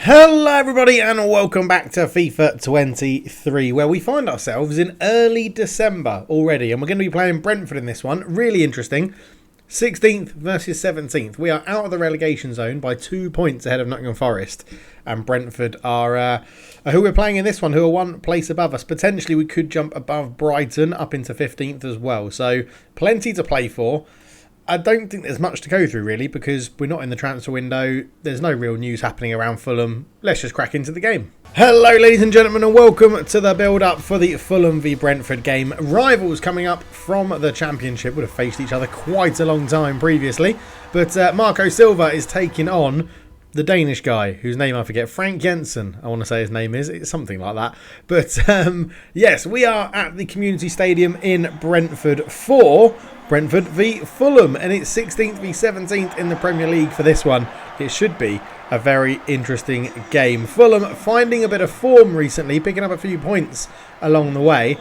Hello everybody and welcome back to FIFA 23, where we find ourselves in early December already, and we're going to be playing Brentford in this one. Really interesting. 16th versus 17th. We are out of the relegation zone by 2 points ahead of Nottingham Forest, and Brentford are who we're playing in this one, who are one place above us. Potentially we could jump above Brighton up into 15th as well, so plenty to play for. I don't think there's much to go through really, because we're not in the transfer window. There's no real news happening around Fulham. Let's just crack into the game. Hello ladies and gentlemen, and welcome to the build-up for the Fulham v Brentford game. Rivals coming up from the Championship, would have faced each other quite a long time previously. But Marco Silva is taking on the Danish guy, whose name I forget, Frank Jensen, I want to say his name is. It's something like that. But yes, we are at the Community Stadium in Brentford for Brentford v Fulham, and it's 16th v 17th in the Premier League for this one. It should be a very interesting game. Fulham finding a bit of form recently, picking up a few points along the way.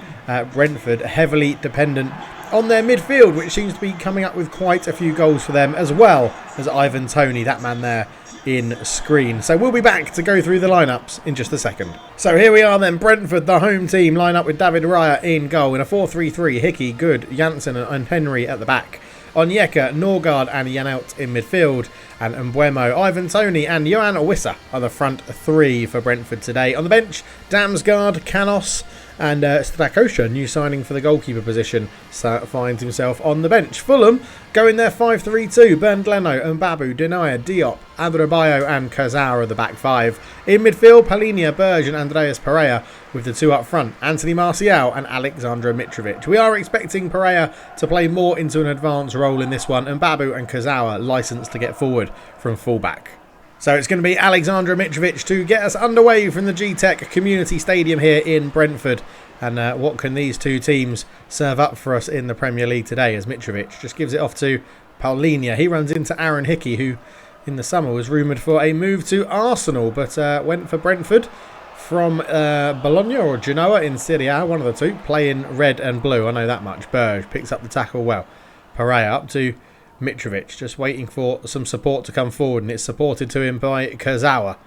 Brentford heavily dependent on their midfield, which seems to be coming up with quite a few goals for them, as well as Ivan Toney, that man there in screen. So we'll be back to go through the lineups in just a second. So here we are then, Brentford, the home team, line up with David Raya in goal in a 4-3-3. Hickey, Good, Janssen and Henry at the back. Onyeka, Norgard and Janelt in midfield, and Mbuemo, Ivan Toney and Yohan Wissa are the front three for Brentford today. On the bench, Damsgaard, Canos and Strakosha, new signing for the goalkeeper position, finds himself on the bench. Fulham going their 5-3-2. Bernd Leno, Mbabu, Denaya, Diop, Adrabayo and Kurzawa are the back five. In midfield, Palhinha, Berge and Andreas Pereira, with the two up front, Anthony Martial and Alexandra Mitrovic. We are expecting Pereira to play more into an advanced role in this one, and Mbabu and Kurzawa licensed to get forward from fullback. So it's going to be Alexandra Mitrovic to get us underway from the G-Tech Community Stadium here in Brentford. And what can these two teams serve up for us in the Premier League today, as Mitrovic just gives it off to Palhinha. He runs into Aaron Hickey, who in the summer was rumoured for a move to Arsenal, but went for Brentford from Bologna or Genoa in Serie A, one of the two, playing red and blue, I know that much. Berge picks up the tackle well. Pereira up to Mitrovic, just waiting for some support to come forward, and it's supported to him by Kurzawa.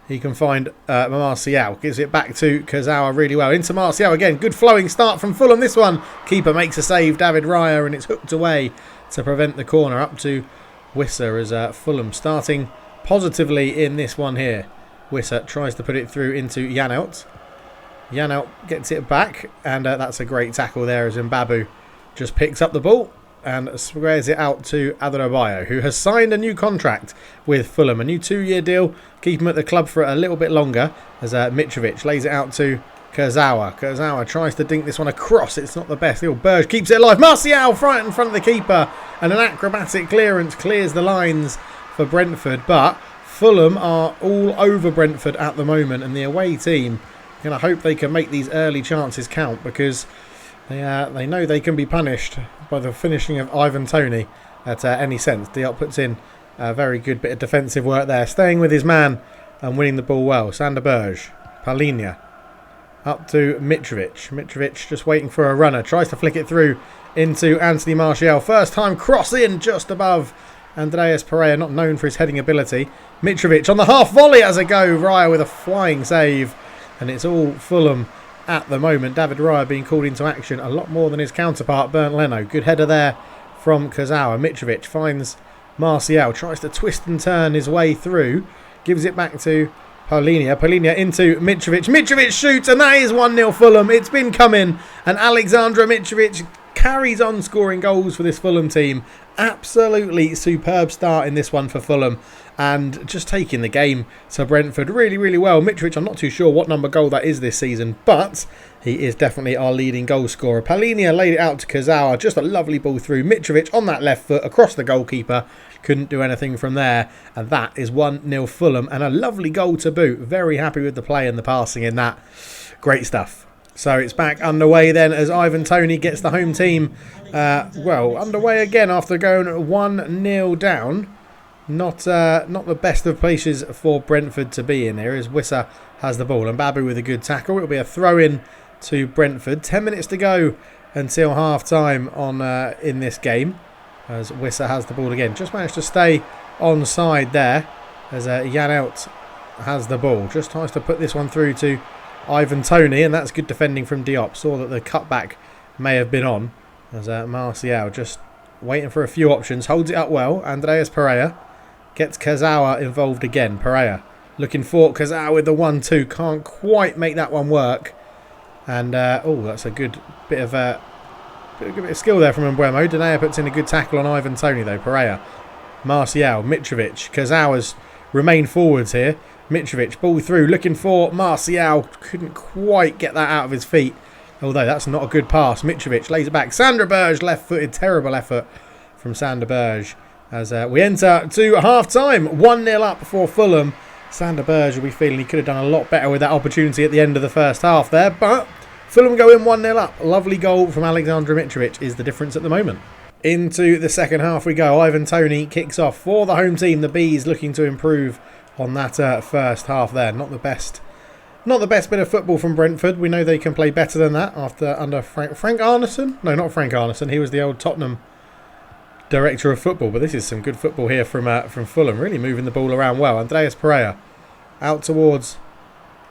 He can find Martial, gives it back to Kurzawa really well. Into Martial again, good flowing start from Fulham this one. Keeper makes a save, David Raya, and it's hooked away to prevent the corner. Up to Wissa as Fulham starting positively in this one here. Wissa tries to put it through into Janelt. Janelt gets it back, and that's a great tackle there as Mbabu just picks up the ball and squares it out to Adrabayo, who has signed a new contract with Fulham, a new 2-year deal, keep him at the club for a little bit longer, as Mitrovic lays it out to Kurzawa. Kurzawa tries to dink this one across, it's not the best. Little Berge keeps it alive. Martial right in front of the keeper, and an acrobatic clearance clears the lines for Brentford, but Fulham are all over Brentford at the moment, and the away team are going to hope they can make these early chances count, because they know they can be punished by the finishing of Ivan Toney at any sense. Diop puts in a very good bit of defensive work there, staying with his man and winning the ball well. Sander Berge, Palhinha, up to Mitrovic. Mitrovic just waiting for a runner, tries to flick it through into Anthony Martial. First time cross in just above Andreas Pereira, not known for his heading ability. Mitrovic on the half volley as a go. Raya with a flying save, and it's all Fulham at the moment. David Raya being called into action a lot more than his counterpart, Bernd Leno. Good header there from Kurzawa. Mitrovic finds Martial, tries to twist and turn his way through, gives it back to Palhinha. Palhinha into Mitrovic. Mitrovic shoots, and that is 1-0 Fulham. It's been coming, and Alexandra Mitrovic carries on scoring goals for this Fulham team. Absolutely superb start in this one for Fulham, and just taking the game to Brentford really, really well. Mitrovic, I'm not too sure what number goal that is this season, but he is definitely our leading goal scorer. Palhinha laid it out to Kurzawa, just a lovely ball through. Mitrovic on that left foot across the goalkeeper, couldn't do anything from there, and that is 1-0 Fulham, and a lovely goal to boot. Very happy with the play and the passing in that. Great stuff. So it's back underway then as Ivan Toney gets the home team underway again after going 1-0 down. Not the best of places for Brentford to be in here, as Wissa has the ball. And Mbabu with a good tackle. It'll be a throw-in to Brentford. 10 minutes to go until half-time in this game, as Wissa has the ball again. Just managed to stay onside there as Janelt has the ball. Just tries to put this one through to Ivan Toney, and that's good defending from Diop. Saw that the cutback may have been on, as Martial just waiting for a few options. Holds it up well. Andreas Pereira gets Kazawa involved again. Pereira looking for Kazawa with the 1-2. Can't quite make that one work. And, that's a good bit of skill there from Mbeumo. Denea puts in a good tackle on Ivan Toney, though. Pereira, Martial, Mitrovic. Kazawa's remain forwards here. Mitrovic, ball through, looking for Martial. Couldn't quite get that out of his feet. Although that's not a good pass. Mitrovic lays it back. Sander Berge, left-footed. Terrible effort from Sander Berge. As we enter to half-time. 1-0 up for Fulham. Sander Berge will be feeling he could have done a lot better with that opportunity at the end of the first half there. But Fulham go in 1-0 up. Lovely goal from Alexander Mitrovic is the difference at the moment. Into the second half we go. Ivan Toney kicks off for the home team. The Bees looking to improve on that first half there. Not the best bit of football from Brentford. We know they can play better than that under Frank Arneson. No, not Frank Arneson. He was the old Tottenham director of football. But this is some good football here from Fulham. Really moving the ball around well. Andreas Pereira out towards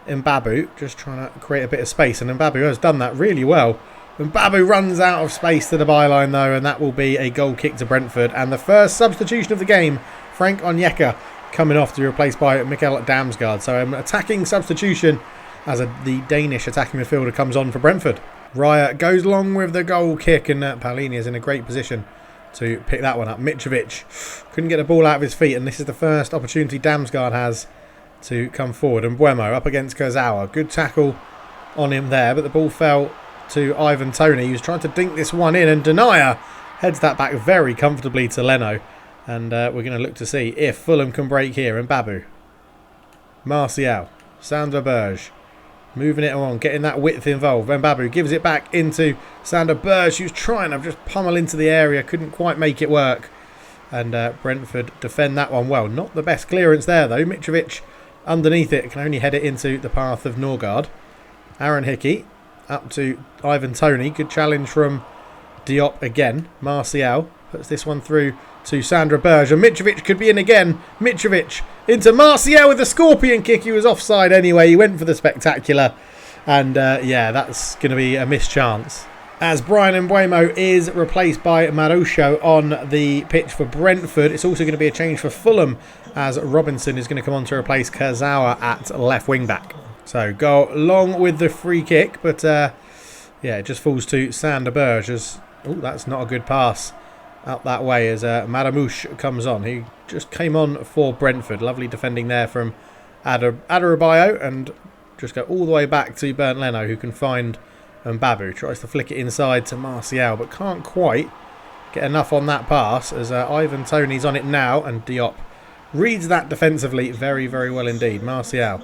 Mbabu, just trying to create a bit of space, and Mbabu has done that really well. Mbabu runs out of space to the byline though, and that will be a goal kick to Brentford. And the first substitution of the game, Frank Onyeka coming off to be replaced by Mikkel Damsgaard. So an attacking substitution as the Danish attacking midfielder comes on for Brentford. Raya goes along with the goal kick, and Paulini is in a great position to pick that one up. Mitrovic couldn't get the ball out of his feet, and this is the first opportunity Damsgaard has to come forward. And Mbeumo up against Kurzawa. Good tackle on him there, but the ball fell to Ivan Toney, who's trying to dink this one in, and Denea heads that back very comfortably to Leno. And we're going to look to see if Fulham can break here. And Mbabu, Martial, Sander Berge moving it on, getting that width involved. Mbabu gives it back into Sander Berge, who's trying to just pummel into the area, couldn't quite make it work. And Brentford defend that one well. Not the best clearance there though. Mitrovic underneath it can only head it into the path of Norgard. Aaron Hickey up to Ivan Toney. Good challenge from Diop again. Martial puts this one through to Sandra Berge. And Mitrovic could be in again. Mitrovic into Martial with the scorpion kick. He was offside anyway. He went for the spectacular. And that's going to be a missed chance. As Bryan Mbeumo is replaced by Marusho on the pitch for Brentford. It's also going to be a change for Fulham, as Robinson is going to come on to replace Kurzawa at left wing back. So go along with the free kick, but it just falls to Sander Berge. That's not a good pass out that way as Maramouche comes on. He just came on for Brentford. Lovely defending there from Adarabioyo, and just go all the way back to Bernd Leno, who can find Mbabu. Tries to flick it inside to Martial, but can't quite get enough on that pass as Ivan Toney's on it now, and Diop reads that defensively very, very well indeed. Martial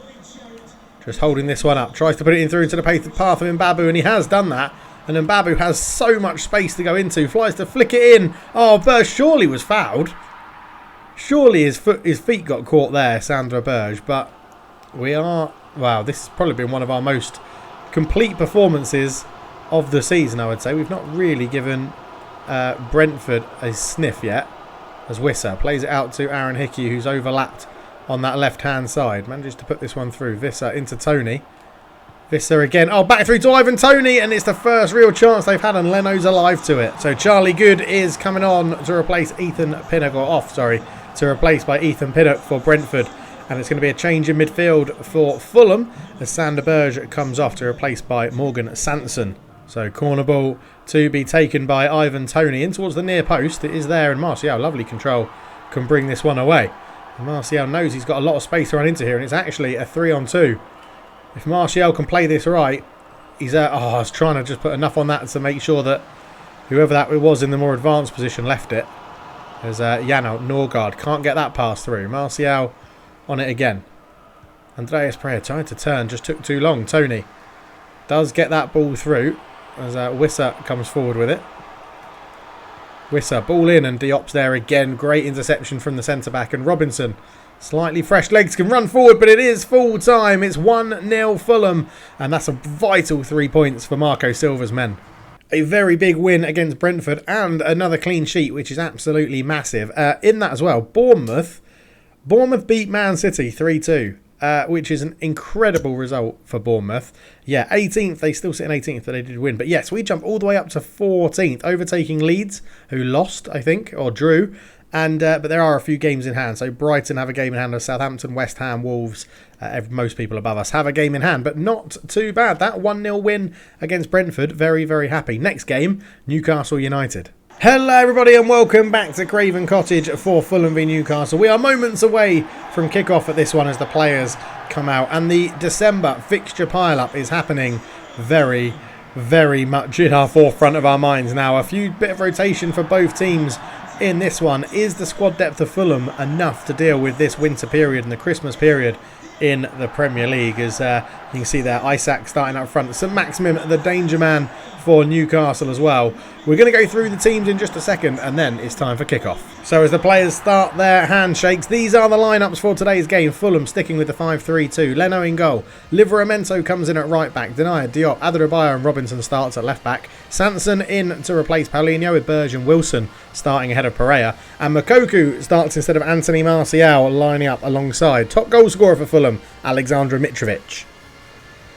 just holding this one up, tries to put it in through into the path of Mbabu, and he has done that. And Mbabu has so much space to go into, flies to flick it in. Oh, Berge surely was fouled. Surely his feet got caught there, Sandra Berge. But this has probably been one of our most complete performances of the season, I would say. We've not really given Brentford a sniff yet, as Wissa plays it out to Aaron Hickey, who's overlapped on that left-hand side. Manages to put this one through. Wissa into Toney. Wissa again. Oh, back through to Ivan Toney, and it's the first real chance they've had, and Leno's alive to it. So Charlie Good is coming on to replace to replace by Ethan Pinnock for Brentford. And it's going to be a change in midfield for Fulham as Sander Berge comes off to replace by Morgan Sanson. So corner ball to be taken by Ivan Toney in towards the near post. It is there, and Martial, lovely control, can bring this one away. And Martial knows he's got a lot of space to run into here, and it's actually a 3-on-2. If Martial can play this right, he's I was trying to just put enough on that to make sure that whoever that was in the more advanced position left it. As Jano Norgard can't get that pass through. Martial on it again. Andreas Pereira tried to turn, just took too long. Toney does get that ball through as Wissa comes forward with it. Wissa, ball in, and Diop's there again. Great interception from the centre-back, and Robinson, slightly fresh legs, can run forward, but it is full time. It's 1-0 Fulham, and that's a vital 3 points for Marco Silva's men. A very big win against Brentford, and another clean sheet, which is absolutely massive. In that as well, Bournemouth beat Man City 3-2. which is an incredible result for Bournemouth. Yeah, 18th. They still sit in 18th, but they did win. But yes, we jump all the way up to 14th, overtaking Leeds, who lost, I think, or drew. And but there are a few games in hand. So Brighton have a game in hand of Southampton, West Ham, Wolves. Most people above us have a game in hand, but not too bad. That 1-0 win against Brentford, very, very happy. Next game, Newcastle United. Hello everybody and welcome back to Craven Cottage for Fulham v Newcastle. We are moments away from kick-off at this one as the players come out, and the December fixture pile-up is happening very, very much in our forefront of our minds now. A bit of rotation for both teams in this one. Is the squad depth of Fulham enough to deal with this winter period and the Christmas period in the Premier League? As you can see there, Isak starting up front. St Maximin, the danger man for Newcastle as well. We're going to go through the teams in just a second, and then it's time for kickoff. So as the players start their handshakes, these are the lineups for today's game. Fulham sticking with the 5-3-2. Leno in goal. Livramento comes in at right back. Denier, Diop, Adebayor and Robinson starts at left back. Sanson in to replace Paulinho, with Berge and Wilson starting ahead of Pereira. And Moukoko starts instead of Anthony Martial lining up alongside. Top goal scorer for Fulham, Alexander Mitrovic.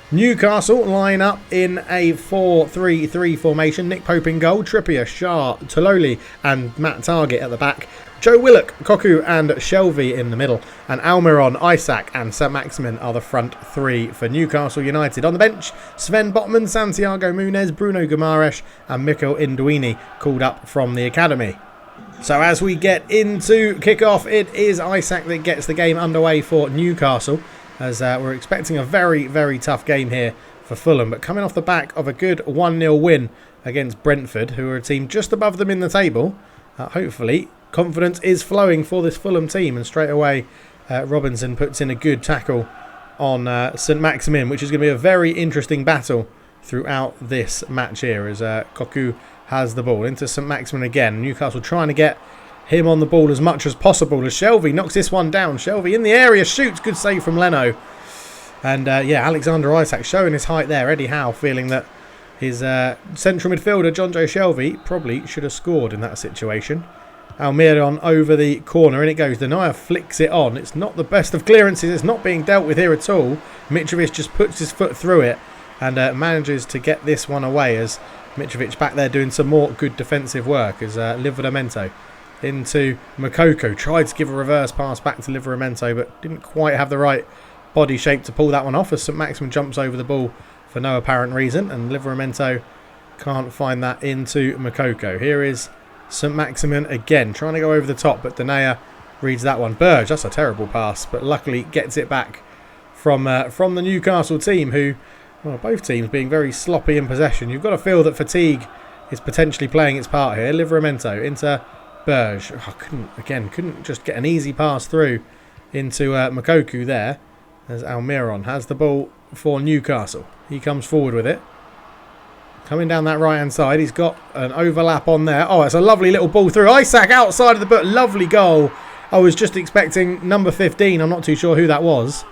Newcastle line up in a 4-3-3 formation. Nick Pope in goal, Trippier, Shah, Tololi and Matt Targett at the back. Joe Willock, Koku and Shelvey in the middle. And Almiron, Isak and St Maximin are the front three for Newcastle United. On the bench, Sven Botman, Santiago Munez, Bruno Guimaraes and Mikel Induini called up from the academy. So as we get into kickoff, it is Isak that gets the game underway for Newcastle, as we're expecting a very, very tough game here for Fulham. But coming off the back of a good 1-0 win against Brentford, who are a team just above them in the table, hopefully confidence is flowing for this Fulham team. And straight away, Robinson puts in a good tackle on St Maximin, which is going to be a very interesting battle throughout this match here, as Koku has the ball into St Maximin again. Newcastle trying to get him on the ball as much as possible, as Shelvey knocks this one down. Shelvey in the area, shoots, good save from Leno. And yeah, Alexander Isak showing his height there. Eddie Howe feeling that his central midfielder, John Joe Shelvey, probably should have scored in that situation. Almiron over the corner, and it goes. Denier flicks it on. It's not the best of clearances. It's not being dealt with here at all. Mitrovic just puts his foot through it and manages to get this one away, as Mitrovic back there doing some more good defensive work, as Livramento into Moukoko. Tried to give a reverse pass back to Livramento, but didn't quite have the right body shape to pull that one off, as St Maximin jumps over the ball for no apparent reason, and Livramento can't find that into Moukoko. Here is St Maximin again, trying to go over the top, but Denier reads that one. Berge, that's a terrible pass, but luckily gets it back from the Newcastle team, who, well, both teams being very sloppy in possession. You've got to feel that fatigue is potentially playing its part here. Livramento into Berge. Couldn't just get an easy pass through into Moukoko there, as Almiron has the ball for Newcastle. He comes forward with it. Coming down that right hand side, he's got an overlap on there. Oh, it's a lovely little ball through. Isak outside of the boot. Lovely goal. I was just expecting number 15, I'm not too sure who that was,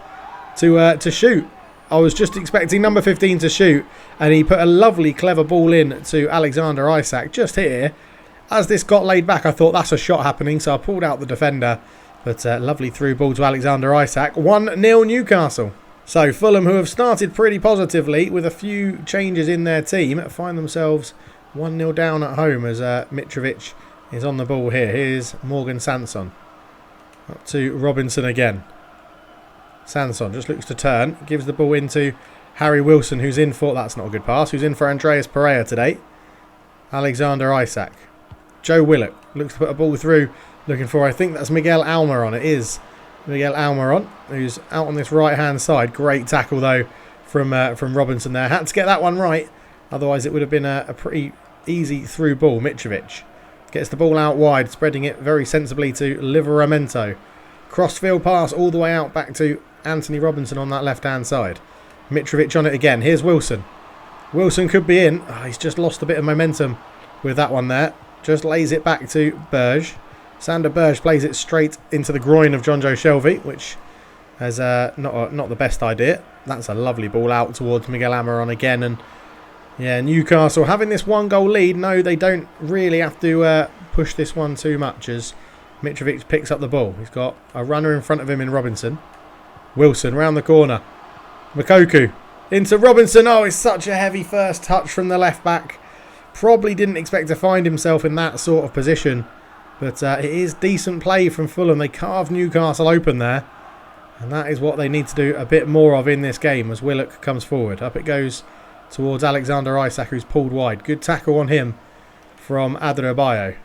to shoot. I was just expecting number 15 to shoot, and he put a lovely, clever ball in to Alexander Isak just here. As this got laid back, I thought that's a shot happening, so I pulled out the defender. But lovely through ball to Alexander Isak. 1-0 Newcastle. So Fulham, who have started pretty positively with a few changes in their team, find themselves 1-0 down at home, as Mitrovic is on the ball here. Here's Morgan Sanson. Up to Robinson again. Sanson just looks to turn. Gives the ball into Harry Wilson, who's in for... That's not a good pass. Who's in for Andreas Pereira today. Alexander Isak. Joe Willock looks to put a ball through. Looking for, I think that's Miguel Almiron. It is Miguel Almiron, who's out on this right-hand side. Great tackle, though, from Robinson there. Had to get that one right. Otherwise, it would have been a pretty easy through ball. Mitrovic gets the ball out wide, spreading it very sensibly to Livramento. Crossfield pass all the way out back to Anthony Robinson on that left-hand side. Mitrovic on it again. Here's Wilson. Wilson could be in. Oh, he's just lost a bit of momentum with that one there. Just lays it back to Berge. Sander Berge plays it straight into the groin of John Joe Shelvey, which is not the best idea. That's a lovely ball out towards Miguel Almiron again. And yeah, Newcastle having this 1-goal lead. No, they don't really have to push this one too much, as Mitrovic picks up the ball. He's got a runner in front of him in Robinson. Wilson round the corner. Moukoko into Robinson. Oh, it's such a heavy first touch from the left back. Probably didn't expect to find himself in that sort of position. But it is decent play from Fulham. They carved Newcastle open there. And that is what they need to do a bit more of in this game as Willock comes forward. Up it goes towards Alexander Isak, who's pulled wide. Good tackle on him from Adebayo.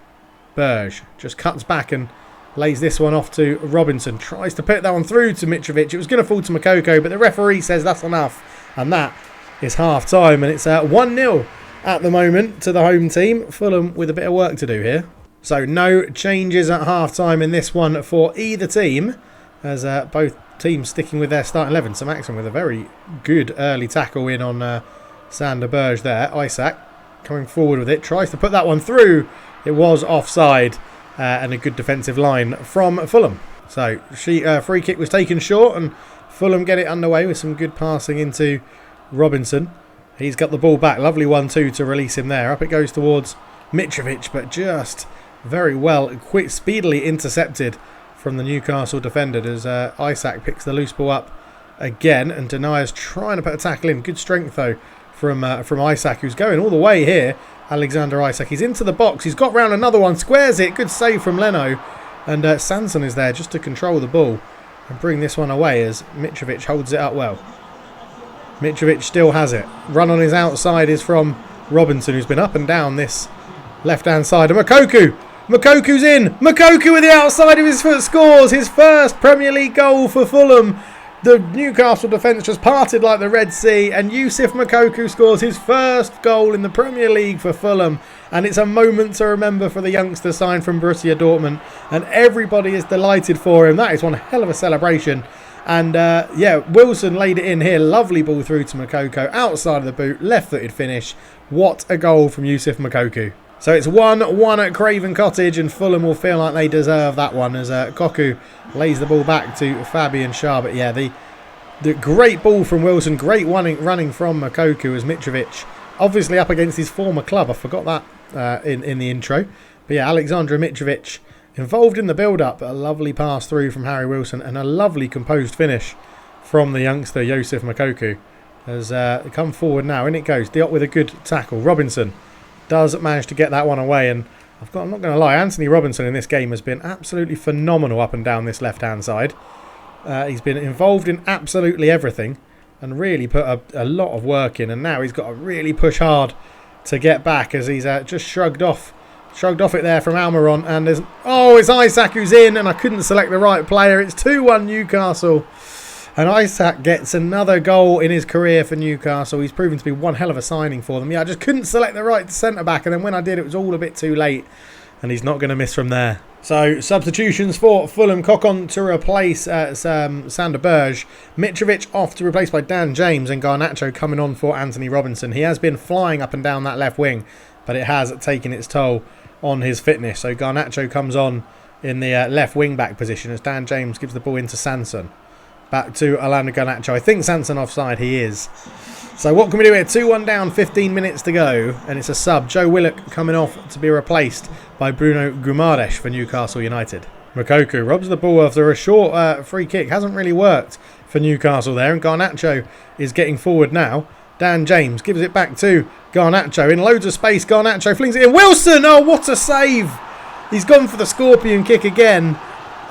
Berge just cuts back and lays this one off to Robinson. Tries to put that one through to Mitrovic. It was going to fall to Moukoko, but the referee says that's enough. And that is half-time. And it's 1-0 at the moment to the home team. Fulham with a bit of work to do here. So no changes at half-time in this one for either team, as both teams sticking with their starting 11. So Maxim with a very good early tackle in on Sander Berge there. Isak coming forward with it. Tries to put that one through. It was offside and a good defensive line from Fulham. So free kick was taken short and Fulham get it underway with some good passing into Robinson. He's got the ball back. Lovely 1-2 to release him there. Up it goes towards Mitrovic, but just very well, speedily intercepted from the Newcastle defender as Isak picks the loose ball up again and denies trying to put a tackle in. Good strength though from Isak, who's going all the way here. Alexander Isak, he's into the box, he's got round another one, squares it. Good save from Leno, and Sanson is there just to control the ball and bring this one away as Mitrovic holds it up well. Mitrovic still has it. Run on his outside is from Robinson, who's been up and down this left hand side, and Moukoko's in. Moukoko with the outside of his foot scores his first Premier League goal for Fulham. The Newcastle defence just parted like the Red Sea, and Youssef Moukoko scores his first goal in the Premier League for Fulham. And it's a moment to remember for the youngster signed from Borussia Dortmund, and everybody is delighted for him. That is one hell of a celebration. And Wilson laid it in here. Lovely ball through to Moukoko, outside of the boot, left-footed finish. What a goal from Youssef Moukoko. So it's 1-1 at Craven Cottage, and Fulham will feel like they deserve that one as Koku lays the ball back to Fabian Schär. But yeah, the great ball from Wilson, great running from Moukoko as Mitrovic, obviously up against his former club. I forgot that in the intro. But yeah, Alexander Mitrovic involved in the build-up. A lovely pass through from Harry Wilson and a lovely composed finish from the youngster Youssef Moukoko. As they come forward now, in it goes. Diop with a good tackle. Robinson does manage to get that one away, and I'm not going to lie, Anthony Robinson in this game has been absolutely phenomenal up and down this left-hand side. He's been involved in absolutely everything and really put a lot of work in, and now he's got to really push hard to get back as he's just shrugged off it there from Almiron, and it's Isak who's in, and I couldn't select the right player. It's 2-1 Newcastle. And Isak gets another goal in his career for Newcastle. He's proven to be one hell of a signing for them. Yeah, I just couldn't select the right centre-back, and then when I did, it was all a bit too late. And he's not going to miss from there. So, substitutions for Fulham. Kokon to replace Sander Berge. Mitrovic off to replace by Dan James, and Garnacho coming on for Anthony Robinson. He has been flying up and down that left wing, but it has taken its toll on his fitness. So, Garnacho comes on in the left wing-back position as Dan James gives the ball into Sanson. Back to Alana Garnacho. I think Sanson offside. He is. So what can we do here? 2-1 down, 15 minutes to go. And it's a sub. Joe Willock coming off to be replaced by Bruno Guimaraes for Newcastle United. Moukoko robs the ball after a short free kick. Hasn't really worked for Newcastle there. And Garnacho is getting forward now. Dan James gives it back to Garnacho. In loads of space, Garnacho flings it in. Wilson! Oh, what a save! He's gone for the scorpion kick again.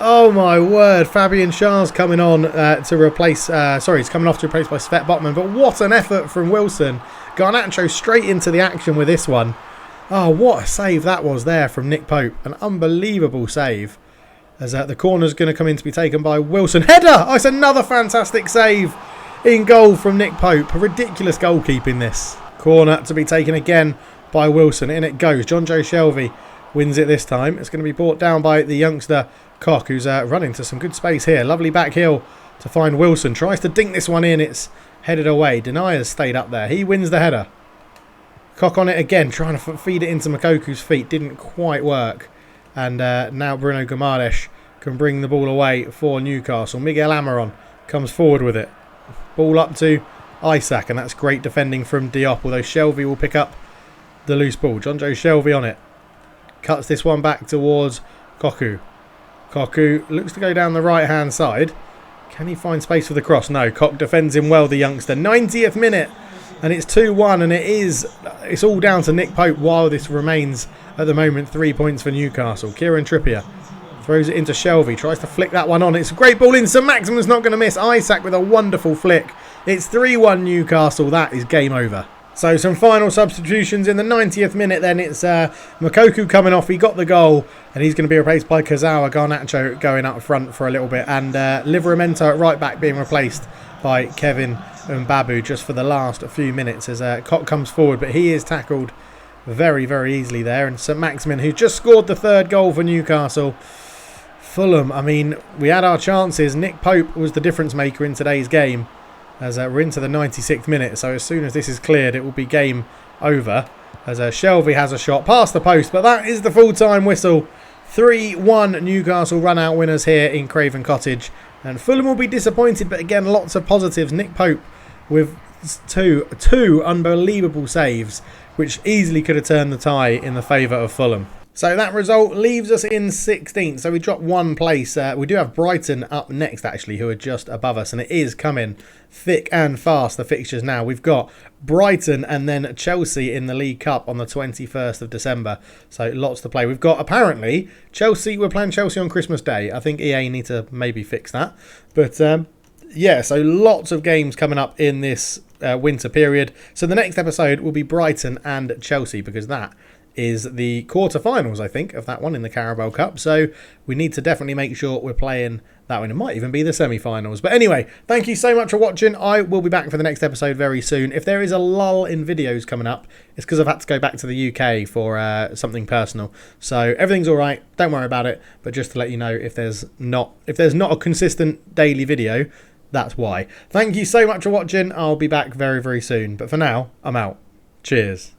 Oh my word, Fabian Schär's coming on to replace, he's coming off to replace by Svet Botman, but what an effort from Wilson. Garnacho straight into the action with this one. Oh, what a save that was there from Nick Pope. An unbelievable save. As the corner's going to come in to be taken by Wilson. Header! Oh, it's another fantastic save in goal from Nick Pope. A ridiculous goalkeeping this. Corner to be taken again by Wilson. In it goes. John Joe Shelvey wins it this time. It's going to be brought down by the youngster Koch, who's running to some good space here. Lovely back heel to find Wilson. Tries to dink this one in. It's headed away. Denier's stayed up there. He wins the header. Koch on it again, trying to feed it into Mokoku's feet. Didn't quite work. And now Bruno Guimaraes can bring the ball away for Newcastle. Miguel Almiron comes forward with it. Ball up to Isak, and that's great defending from Diop, although Shelvey will pick up the loose ball. John Joe Shelvey on it. Cuts this one back towards Koku. Koku looks to go down the right-hand side. Can he find space for the cross? No, Koch defends him well, the youngster. 90th minute, and it's 2-1, and it's all down to Nick Pope while this remains, at the moment, 3 points for Newcastle. Kieran Trippier throws it into Shelvey, tries to flick that one on. It's a great ball in. St Maximin's not going to miss. Isak with a wonderful flick. It's 3-1 Newcastle. That is game over. So some final substitutions in the 90th minute then. It's Mokoku coming off. He got the goal, and he's going to be replaced by Kazawa. Garnacho going up front for a little bit, and Livramento at right back being replaced by Kevin Mbabu just for the last few minutes as Koch comes forward, but he is tackled very, very easily there. And St Maximin, who just scored the third goal for Newcastle. Fulham, I mean, we had our chances. Nick Pope was the difference maker in today's game, as we're into the 96th minute. So as soon as this is cleared, it will be game over, as Shelvey has a shot past the post. But that is the full-time whistle. 3-1 Newcastle run-out winners here in Craven Cottage. And Fulham will be disappointed, but again, lots of positives. Nick Pope with two unbelievable saves, which easily could have turned the tie in the favour of Fulham. So that result leaves us in 16th. So we dropped one place. We do have Brighton up next, actually, who are just above us. And it is coming thick and fast, the fixtures now. We've got Brighton and then Chelsea in the League Cup on the 21st of December. So lots to play. We've got, apparently, Chelsea. We're playing Chelsea on Christmas Day. I think EA need to maybe fix that. But, yeah, so lots of games coming up in this winter period. So the next episode will be Brighton and Chelsea, because that is the quarterfinals, I think, of that one in the Carabao Cup. So we need to definitely make sure we're playing that one. It might even be the semi-finals. But anyway, thank you so much for watching. I will be back for the next episode very soon. If there is a lull in videos coming up, it's because I've had to go back to the UK for something personal. So everything's all right. Don't worry about it. But just to let you know, if there's not a consistent daily video, that's why. Thank you so much for watching. I'll be back very, very soon. But for now, I'm out. Cheers.